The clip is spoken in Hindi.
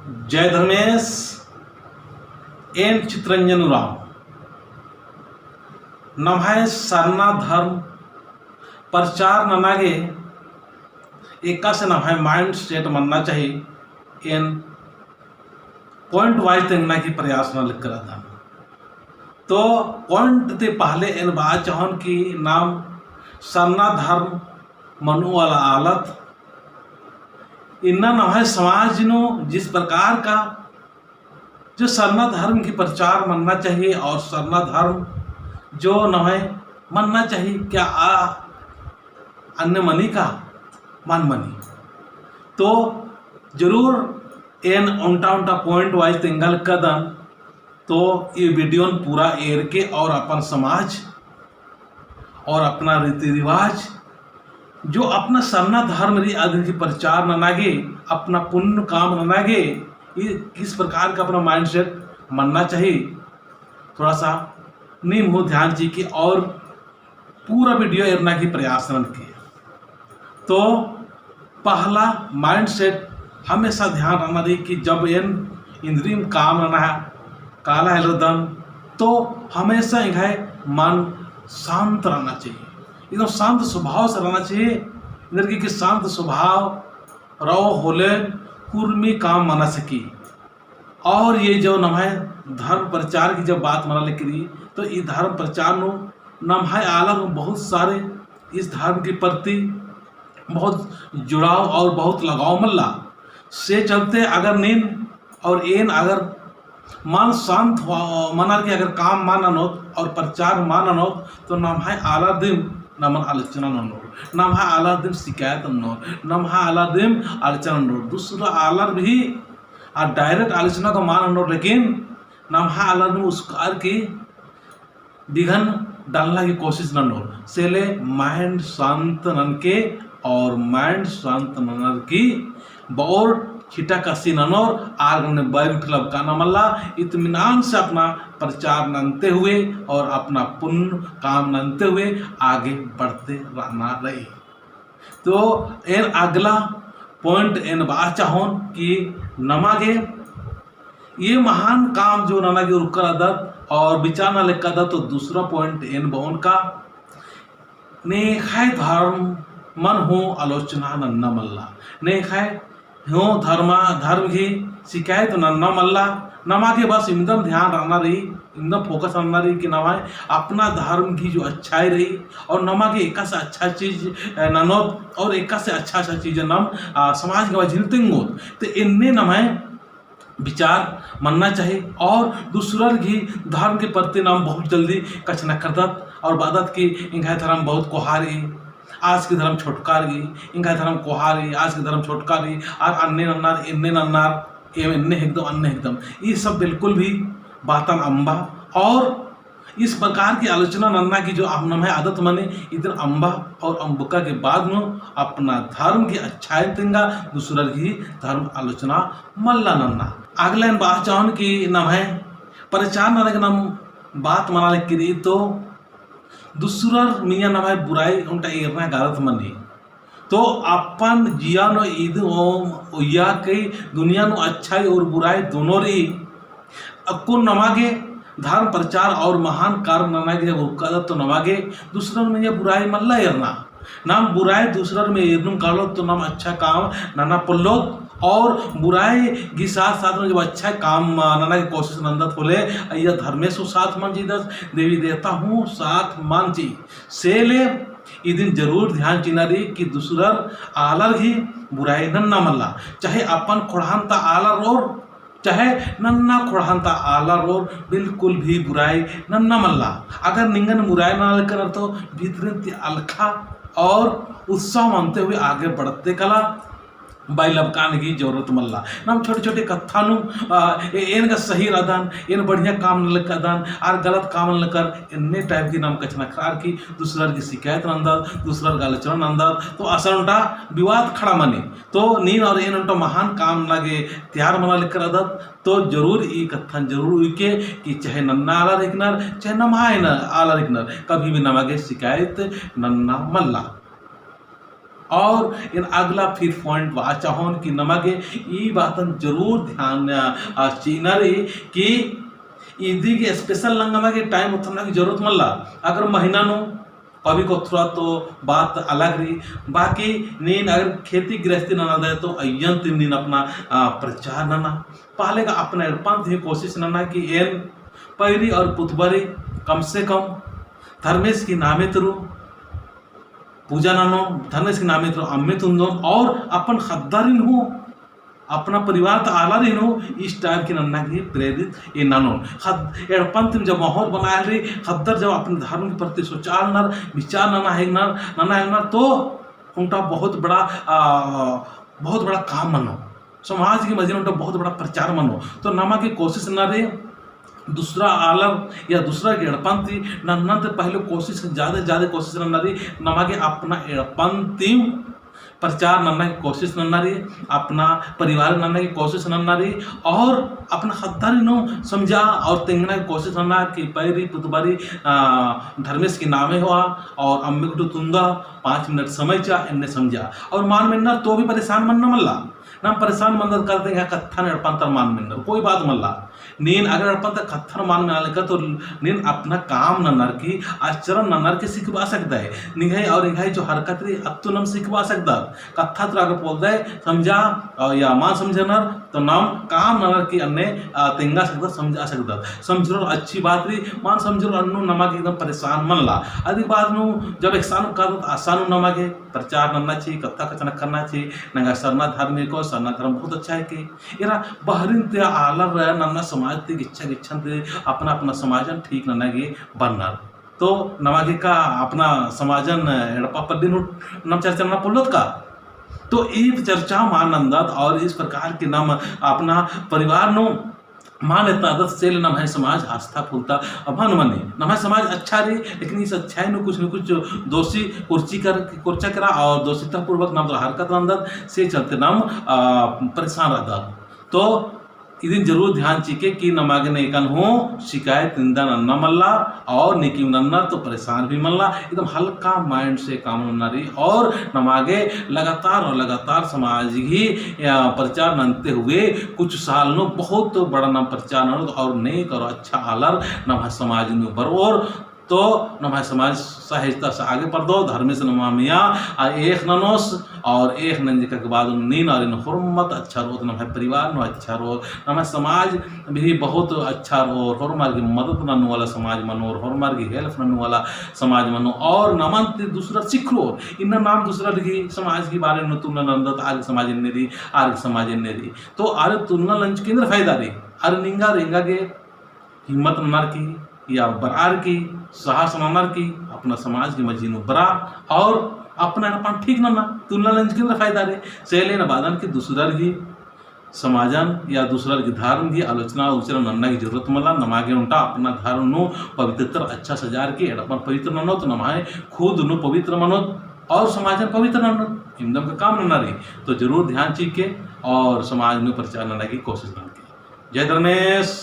जय धर्मेश एन चित्रंजनुराव नम्हाय सरना धर्म प्रचार ननागे एका से नम्हाय माइंड सेट मनना चाहिए एन पॉइंट वाइज तेंगना की प्रयास न लिख कर था तो पॉइंट ते पहले इन बात चाहन की नाम सरना धर्म मनु वाला आलत इन्ना नम्हाय समाज नो जिस प्रकार का जो सरना धर्म की प्रचार मनना चाहिए और सरना धर्म जो नम्हाय मनना चाहिए क्या अन्य मनी का मान मनी तो जरूर एन उल्टा उल्टा पॉइंट वाइज तेंगल कदम तो ये वीडियो पूरा एर के और अपन समाज और अपना रीति रिवाज जो अपना सरना धर्म री आदि की प्रचार न नागे अपना पुण्य काम न नागे ये किस प्रकार का अपना माइंड सेट मनना चाहिए थोड़ा सा नीम हो ध्यान जी की और पूरा वीडियो एरना की प्रयास न किए तो पहला माइंड सेट हमेशा ध्यान रखना दी कि जब इन इंद्रिय काम रहना है काला है तो हमेशा एक मन शांत रहना चाहिए एकदम शांत स्वभाव से रहना चाहिए इधर की शांत स्वभाव रहो होले कुर्मी काम मना सकी और ये जो नम्हाय धर्म प्रचार की जब बात मना लेकर तो ये धर्म प्रचार नो नम्हाय आलर बहुत सारे इस धर्म के प्रति बहुत जुड़ाव और बहुत लगाव मल्ला से चलते अगर नींद और एन अगर मन शांत मना के अगर काम मान अनोत और प्रचार मान अनोत तो नम्हाय आला दिन नमन आलोचना नोर नम्हा आला दिन शिकायत नोर नम्हा आला दिन आलोचना नोर दूसरा आलर भी डायरेक्ट आलोचना को मान नोर लेकिन नम्हा आलर में उस कार की दिघन डालना की कोशिश न नोर सेले माइंड शांत नन के और माइंड शांत ननर की बहुत छिटा कसी ननोर आग ने बैग फिलब का नमल्ला इत्मीनान से अपना प्रचार ननते हुए और अपना पुण्य काम ननते हुए आगे बढ़ते रहना रही तो इन अगला पॉइंट इन बात चाहोन कि नमागे ये महान काम जो ननागे उनका आदत और विचार न लेकर आदत तो दूसरा पॉइंट इन बोन का नेखाय धर्म मन हो आलोचना नन्ना मल्ला नेखाय हो धर्म की शिकायत न मल्ला नमा के बस एकदम ध्यान रखना रही एकदम फोकस रखना रही कि नमाय अपना धर्म की जो अच्छाई रही और नमा के एका से अच्छा चीज ननोत और एका से अच्छा चीज नम समाज के झिलतेंगो तो इनने नमाय विचार मनना चाहिए और दूसरा की धर्म के प्रति नाम बहुत जल्दी कच न करदत और बादत की इनका धर्म बहुत कोहारी आज के धर्म छोटकारी इनका धर्म कोहारी आज के धर्म छोटकारी और अन्य नन्नार इन्ने नन्नार इन्ने एकदम ये सब बिल्कुल भी बातन अम्बा और इस प्रकार की आलोचना नन्ना की जो नम्हाय आदत मने इधर अम्बा और अम्बुका के बाद में अपना धर्म की अच्छाई तेंगा दूसरा की धर्म आलोचना मल्ला नन्ना अगला बात चाहन की नम्हाय प्रचार नन्ना के नाम बात मना ले तो दूसरा मियाँ नम्हाय बुराई उनटा एरना गारत मनी तो अपन जिया नो ईद ओम या कई दुनिया नो अच्छाई और बुराई दोनों री अक्को नमागे धर्म प्रचार और महान कार्य ननागे जब उकादत तो नमागे दूसरा में ये बुराई मल्ला एरना नाम बुराई दूसरा में एरनुम कालो तो नाम अच्छा काम नाना पल्लो और बुराई के साथ साथ में जब अच्छा काम नाना की कोशिश नंदत बोले यह धर्मेशु साथ मन जी दस देवी देवता हूँ साथ मान जी से ले ये दिन जरूर ध्यान चिना रही कि दूसरा आलर ही बुराई नन्ना मल्ला चाहे अपन खोड़ानता आलर और चाहे नन्ना खोड़ानता आलर और बिल्कुल भी बुराई नन्ना मल्ला अगर निंगन बुराई ना लेकर तो भीतर अलखा और उत्साह मानते हुए आगे बढ़ते कला बाई लबकाने की जरूरत मल्ला नम छोटे छोटे कथा इन का सही रदान इन बढ़िया काम न लदान और गलत काम न कर इन्ने टाइप की नाम कचना खरार की दूसरा की शिकायत नंदत दूसरा का आलोचना नंदत तो असल उनटा विवाद खड़ा मने तो नीन और इन उनटा महान काम लगे त्यार मना लेकर आदत तो जरूर ये कथन जरूर उके कि चाहे नन्ना आला रिकनर चाहे नम्हाय न आला रिकनर कभी भी नमागे शिकायत नन्ना मल्ला और इन अगला फिर पॉइंट वा चाहोन कि नमागे ई बातन जरूर ध्यान चीनरी कि ईदी के स्पेशल नंगमा के टाइम उतना की जरूरत मल्ला अगर महीना नो कभी को थोड़ा तो बात अलग रही बाकी नीन अगर खेती गृहस्थी ना दे तो अयन तीन नीन अपना प्रचार ना पहले का अपने पंथ ही कोशिश ना कि एन पैरी और पुतबरी कम से कम धर्मेश की नामे तरु पूजा नानो धर्मेश की नामे तरु अमित उन्दोन और अपन खद्दारिन हो अपना परिवार तो आला रही हो इस टाइम की नन्ना की प्रेरित ये नानो पंथ जब माहौल बनाया रही खद्दर जब अपने धर्म के प्रति सोचाल नर विचार नना है नर तो उनका बहुत बड़ा काम मनो समाज की मस्जिद उनका बहुत बड़ा प्रचार मनो तो नमा की कोशिश न रहे दूसरा आलम या दूसरा एड़पंथी नन्ना तो पहले कोशिश ज़्यादा कोशिश न रही नमा के अपना एड़पंथी प्रचार नन्ना की कोशिश नन्ना रही अपना परिवार नन्ना की कोशिश नन्ना रही और अपना खद्दारी नो समझा और तेंगना की कोशिश नन्ना कि पैरी पुतबारी धर्मेश की नामे हुआ और अम्मी को तुंगा 5 मिनट समय चा इनने समझा और मान मिन्नर तो भी परेशान मन न मल्ला ना परेशान मंदर कर देंगे कत्था ने अड़पंतर मान मिन्नर कोई बात मल्ला नीन अगर अड़पंतर कत्थर मान में आने का तो नीन अपना काम नन्नर की आचरण नन्नर के सिखवा सकता है निगाही और निगाही जो हरकत रही अब तो नम सिखवा सकता कत्था तो अगर बोल दे समझा या मान समझनर तो नाम काम नन्नर की अन्य तेंगा सकता समझा सकता समझो अच्छी बात रही मान समझो अन्नू नमा के एकदम परेशान मन ला अधिक बात नू जब एक सानु कर आसानु नमा के प्रचार करना चाहिए कत्था कचना करना चाहिए नंगा सरना धार्मिक को सरना धर्म बहुत अच्छा है कि इरा बहरीन ते आलर रहा नन्ना समाज ते गिच्छन ते अपना समाजन ठीक नन्ना के बनना तो नमागे का अपना समाजन एड़पा पर दिन नम चर्चा ना पुल्लोत का तो ये चर्चा मानंदत और इस प्रकार के नाम अपना परिवार नो मान इतना आदत से नम है समाज आस्था फूलता अभान मने नम है समाज अच्छा रही लेकिन इस अच्छाई में कुछ न कुछ दोषी कुर्चा करा और दोषिता पूर्वक नाम हरकत अंदर से चलते नाम परेशान रहता तो इदिन जरूर ध्यान चीके कि नमागे ने एकन हो शिकायत निंदा नन्ना मल्ला और निकी नन्ना तो परेशान भी मल्ला एकदम हल्का माइंड से काम नन्ना रही और नमागे लगातार समाज ही प्रचार ननते हुए कुछ साल नो बहुत बड़ा नाम प्रचार न और नेक और अच्छा आलर नम समाज में बरोर तो नम समाज सहजता से आगे बढ़ दो धर्म से नमा मिया एक ननोस और एक नंजिका के बाद नीन और इन हुर्मत अच्छा रो नम परिवार नो अच्छा रो नम समाज भी बहुत अच्छा रो होरमार की मदद ननु वाला समाज मनो और होरमार की हेल्प ननु वाला समाज मनो और नमन दूसरा सीख लो इन नाम दूसरा लिखी समाज के बारे में तुलना नंदत आर्य समाज दी आर्य समाज दी तो आर्य तुलना लंच केंद्र फायदा रही आर्य निंगा रेंगा के हिम्मत ननार की या बरार की साहस ननार की अपना समाज की मजीन बरा और अपना अपन ठीक नना तुलना लंच के फायदा रे सेले न बादन की दूसरा की समाजन या दूसरा की धर्म की आलोचना उचरा नन्ना की जरूरत मला नमागे उनटा अपना धर्म नो पवित्र अच्छा सजार के अपन पवित्र ननो तो नमाए खुद नो पवित्र मनो और समाजन पवित्र ननो हिंदम का काम नना रही तो जरूर ध्यान चीज के और समाज में प्रचार नना की कोशिश न की जय धर्मेश।